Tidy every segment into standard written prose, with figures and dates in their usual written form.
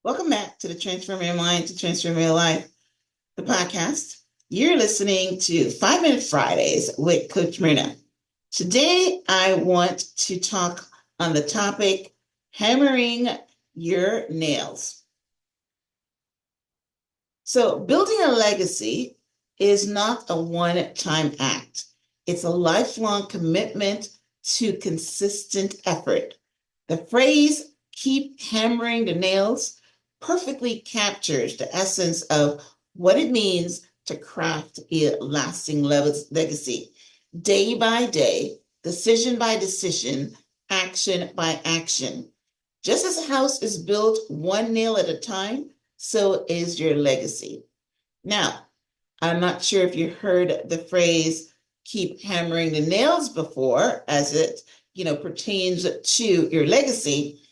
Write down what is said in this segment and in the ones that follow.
Welcome back to the Transform Your Mind to Transform Your Life, the podcast. You're listening to 5 Minute Fridays with Coach Myrna. Today, I want to talk on the topic, hammering your nails. So building a legacy is not a one-time act. It's a lifelong commitment to consistent effort. The phrase, keep hammering the nails, perfectly captures the essence of what it means to craft a lasting legacy. Day by day, decision by decision, action by action. Just as a house is built one nail at a time, so is your legacy. Now, I'm not sure if you heard the phrase keep hammering the nails before as it, pertains to your legacy.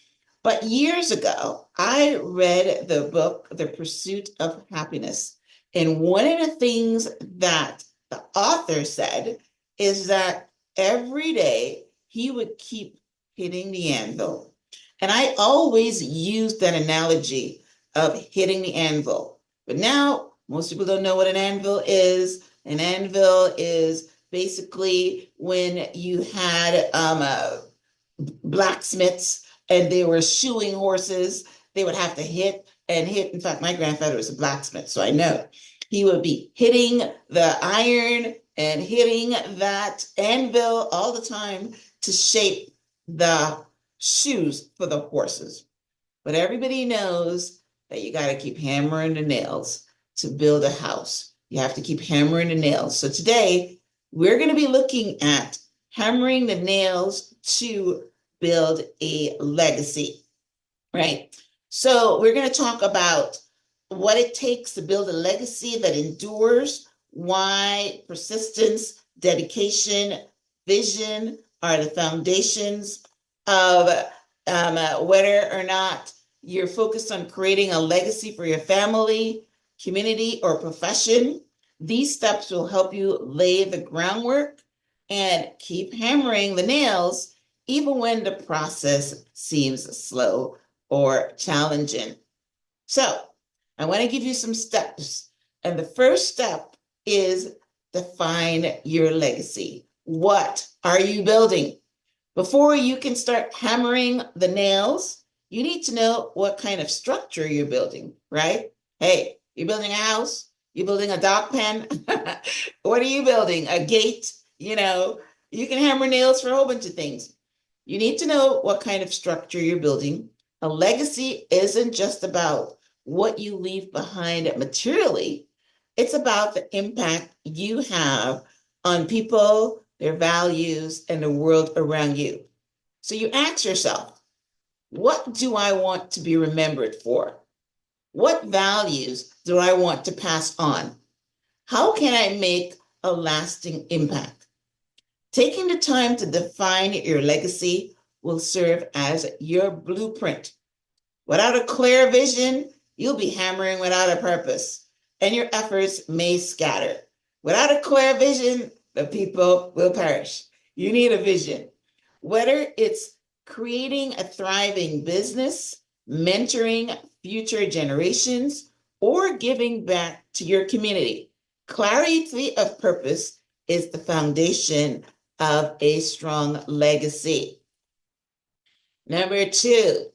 But years ago, I read the book, The Pursuit of Happiness. And one of the things that the author said is that every day he would keep hitting the anvil. And I always use that analogy of hitting the anvil. But now most people don't know what an anvil is. An anvil is basically when you had blacksmiths and they were shoeing horses. They would have to hit and hit. In fact, my grandfather was a blacksmith, so I know. He would be hitting the iron and hitting that anvil all the time to shape the shoes for the horses. But everybody knows that you got to keep hammering the nails to build a house. You have to keep hammering the nails. So today, we're going to be looking at hammering the nails to build a legacy, right? So we're going to talk about what it takes to build a legacy that endures, why persistence, dedication, vision are the foundations of whether or not you're focused on creating a legacy for your family, community, or profession. These steps will help you lay the groundwork and keep hammering the nails even when the process seems slow or challenging. So I want to give you some steps. And the first step is define your legacy. What are you building? Before you can start hammering the nails, you need to know what kind of structure you're building, right? Hey, you're building a house? You're building a dog pen? What are you building? A gate? You can hammer nails for a whole bunch of things. You need to know what kind of structure you're building. A legacy isn't just about what you leave behind materially. It's about the impact you have on people, their values, and the world around you. So you ask yourself, what do I want to be remembered for? What values do I want to pass on? How can I make a lasting impact? Taking the time to define your legacy will serve as your blueprint. Without a clear vision, you'll be hammering without a purpose, and your efforts may scatter. Without a clear vision, the people will perish. You need a vision. Whether it's creating a thriving business, mentoring future generations, or giving back to your community, clarity of purpose is the foundation of a strong legacy. Number 2,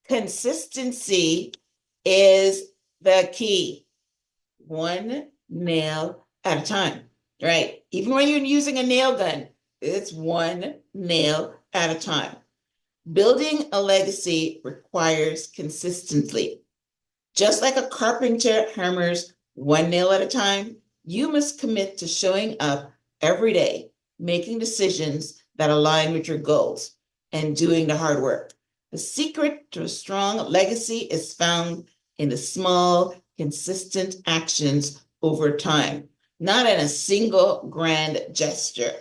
consistency is the key. One nail at a time, right? Even when you're using a nail gun, it's one nail at a time. Building a legacy requires consistency. Just like a carpenter hammers one nail at a time, you must commit to showing up every day, making decisions that align with your goals, and doing the hard work. The secret to a strong legacy is found in the small, consistent actions over time, not in a single grand gesture.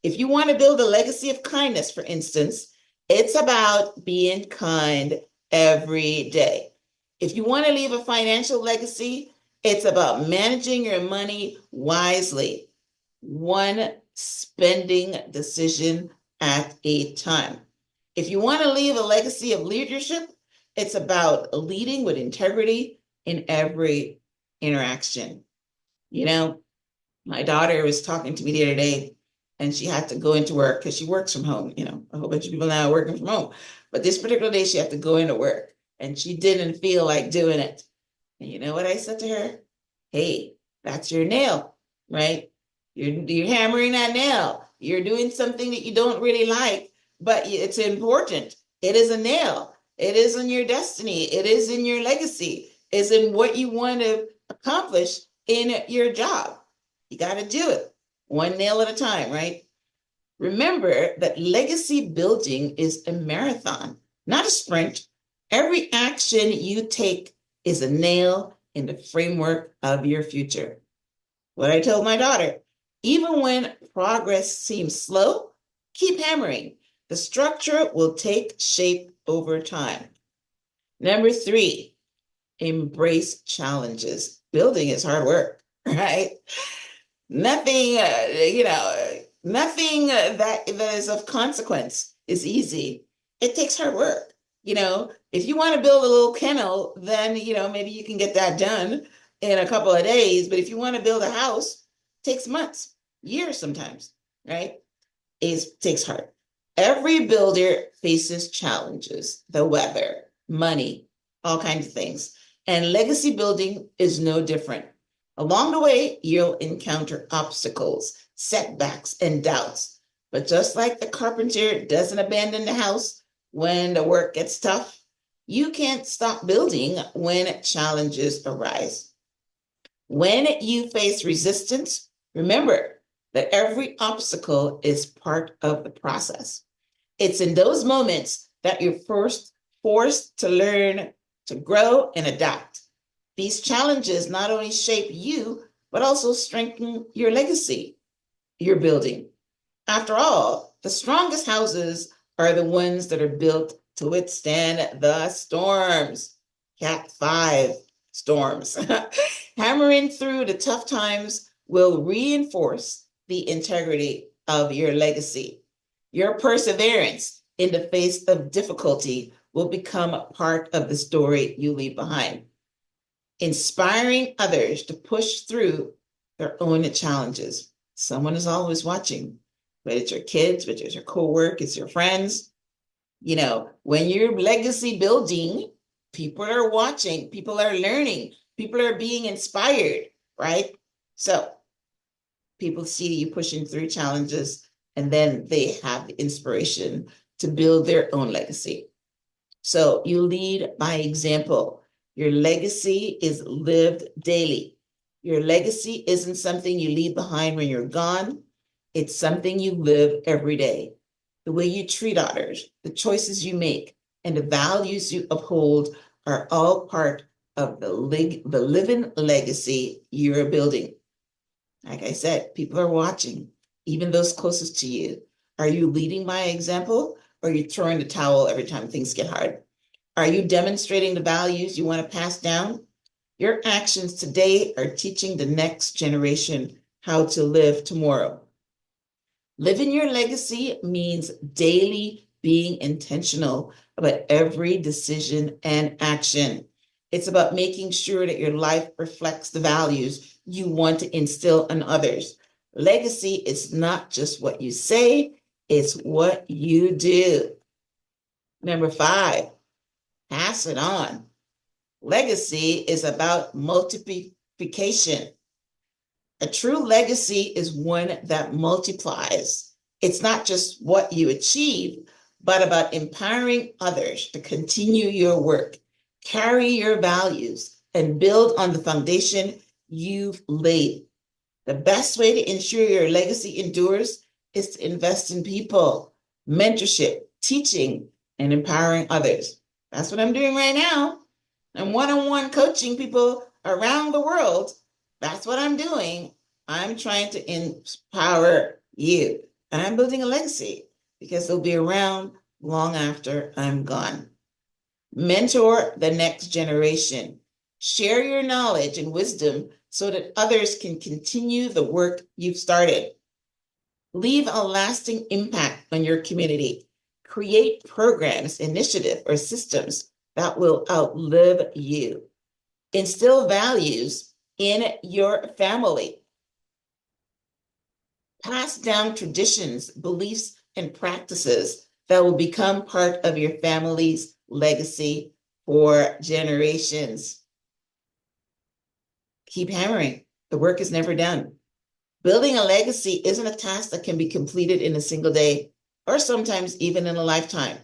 If you want to build a legacy of kindness, for instance, it's about being kind every day. If you want to leave a financial legacy, it's about managing your money wisely, one spending decision at a time. If you want to leave a legacy of leadership, It's about leading with integrity in every interaction. You know, my daughter was talking to me the other day, and she had to go into work because she works from home. You know, a whole bunch of people now are working from home. But this particular day, she had to go into work, and she didn't feel like doing it. And you know what I said to her? Hey, that's your nail, right? You're hammering that nail. You're doing something that you don't really like, but it's important. It is a nail. It is in your destiny. It is in your legacy. It's in what you want to accomplish in your job. You got to do it one nail at a time, right? Remember that legacy building is a marathon, not a sprint. Every action you take is a nail in the framework of your future. What I told my daughter, even when progress seems slow, keep hammering. The structure will take shape over time. Number 3, embrace challenges. Building is hard work, right? Nothing, nothing that is of consequence is easy. It takes hard work. If you want to build a little kennel, then, maybe you can get that done in a couple of days. But if you want to build a house, it takes months, years sometimes, right? It takes heart. Every builder faces challenges, the weather, money, all kinds of things. And legacy building is no different. Along the way, you'll encounter obstacles, setbacks, and doubts. But just like the carpenter doesn't abandon the house when the work gets tough, you can't stop building when challenges arise. When you face resistance, remember that every obstacle is part of the process. It's in those moments that you're first forced to learn, to grow, and adapt. These challenges not only shape you, but also strengthen your legacy you're building. After all, the strongest houses are the ones that are built to withstand the storms. Cat 5 storms. Hammering through the tough times will reinforce the integrity of your legacy. Your perseverance in the face of difficulty will become a part of the story you leave behind, inspiring others to push through their own challenges. Someone is always watching, whether it's your kids, whether it's your co-work, it's your friends. When you're legacy building, people are watching, people are learning, people are being inspired, right? So people see you pushing through challenges, and then they have the inspiration to build their own legacy. So you lead by example. Your legacy is lived daily. Your legacy isn't something you leave behind when you're gone. It's something you live every day. The way you treat others, the choices you make, and the values you uphold are all part of the living legacy you're building. Like I said, people are watching, even those closest to you. Are you leading by example, or are you throwing the towel every time things get hard? Are you demonstrating the values you want to pass down? Your actions today are teaching the next generation how to live tomorrow. Living your legacy means daily being intentional about every decision and action. It's about making sure that your life reflects the values you want to instill in others. Legacy is not just what you say, it's what you do. Number 5, pass it on. Legacy is about multiplication. A true legacy is one that multiplies. It's not just what you achieve, but about empowering others to continue your work, carry your values, and build on the foundation you've laid. The best way to ensure your legacy endures is to invest in people, mentorship, teaching, and empowering others. That's what I'm doing right now. I'm one-on-one coaching people around the world. That's what I'm doing. I'm trying to empower you. And I'm building a legacy because they'll be around long after I'm gone. Mentor the next generation. Share your knowledge and wisdom so that others can continue the work you've started. Leave a lasting impact on your community. Create programs, initiatives, or systems that will outlive you. Instill values in your family. Pass down traditions, beliefs, and practices that will become part of your family's legacy for generations. Keep hammering. The work is never done. Building a legacy isn't a task that can be completed in a single day or sometimes even in a lifetime.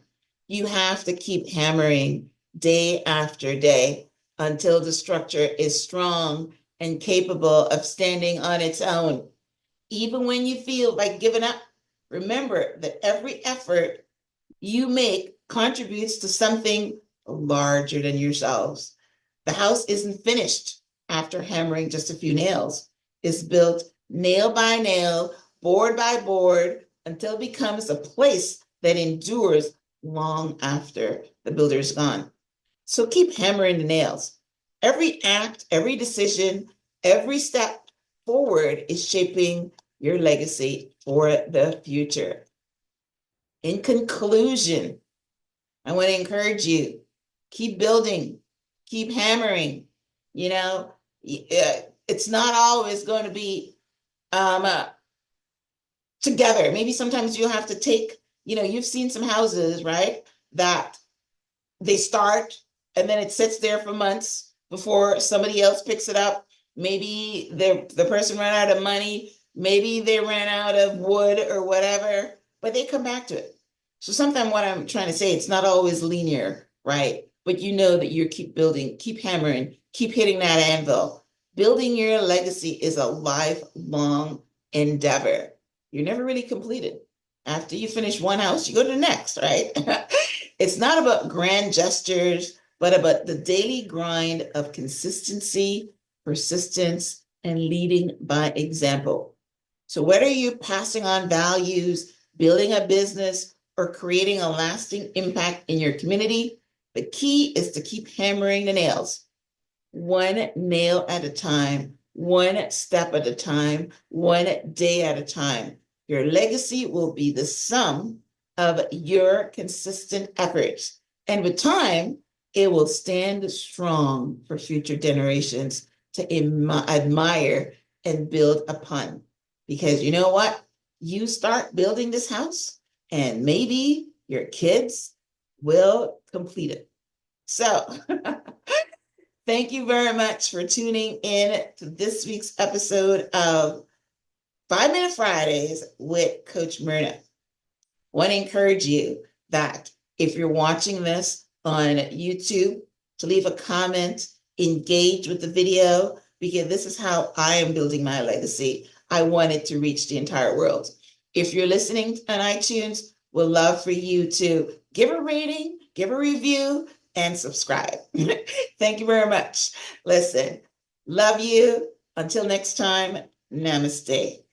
You have to keep hammering day after day until the structure is strong and capable of standing on its own. Even when you feel like giving up, remember that every effort you make contributes to something larger than yourselves. The house isn't finished after hammering just a few nails. It's built nail by nail, board by board, until it becomes a place that endures long after the builder is gone. So keep hammering the nails. Every act, every decision, every step forward is shaping your legacy for the future. In conclusion, I want to encourage you, keep building, keep hammering. You know, it's not always going to be together. Maybe sometimes you have to take, you've seen some houses, right? That they start and then it sits there for months before somebody else picks it up. Maybe the person ran out of money. Maybe they ran out of wood or whatever, but they come back to it. So sometimes what I'm trying to say, it's not always linear, right? But you know that you keep building, keep hammering, keep hitting that anvil. Building your legacy is a lifelong endeavor. You're never really completed. After you finish one house, you go to the next, right? It's not about grand gestures, but about the daily grind of consistency, persistence, and leading by example. So whether you're passing on values, building a business, or creating a lasting impact in your community, the key is to keep hammering the nails, one nail at a time, one step at a time, one day at a time. Your legacy will be the sum of your consistent efforts. And with time, it will stand strong for future generations to admire and build upon. Because you know what? You start building this house, and maybe your kids will complete it. So, thank you very much for tuning in to this week's episode of 5 Minute Fridays with Coach Myrna. I want to encourage you that if you're watching this on YouTube, to leave a comment, engage with the video, because this is how I am building my legacy. I want it to reach the entire world. If you're listening on iTunes, we'd love for you to give a rating, give a review, and subscribe. Thank you very much. Listen, love you. Until next time, namaste.